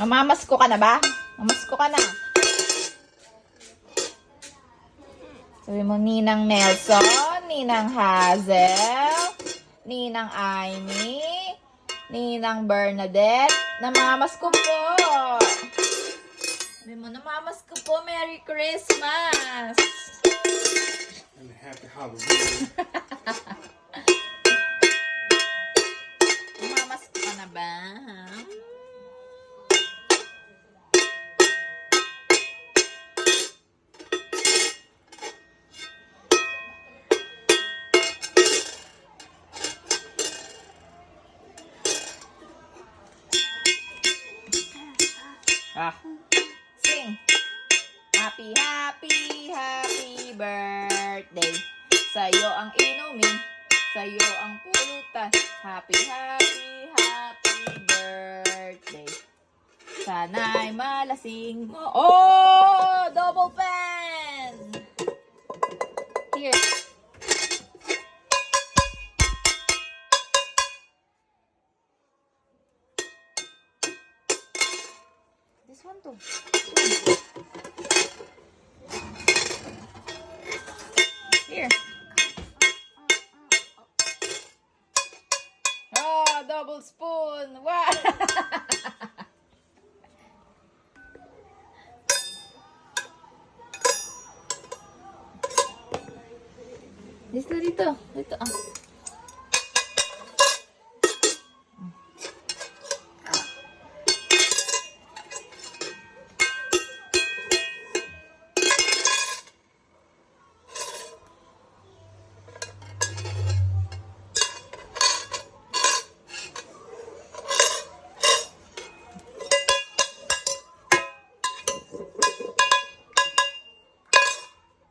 Mamamasko ka na ba? Mamasko ka na. Sabi mo, Ninang Nelson, Ninang Hazel, Ninang Amy, Ninang Bernadette, namamasko po. Sabi mo, namamasko po, Merry Christmas. And happy Halloween. Namamasko ka na ba? Sing. Happy, happy, happy birthday. Sa'yo ang inumin, sa'yo ang pulutan. Happy, happy, happy birthday. Sana'y malasing mo. Oh! Double pen! Here. This one too. Here. Oh, double spoon. Wow. Dito. Dito.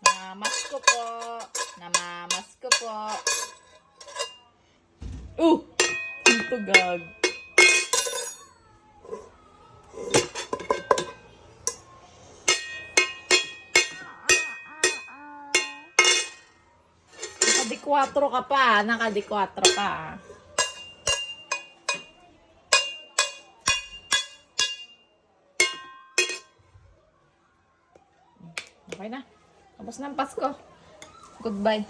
Namamasko po. Namamasko po. Ito gag. Naka-D4 ka pa. Naka-D4 pa. Okay na. Tapos na ang Pasko. Goodbye.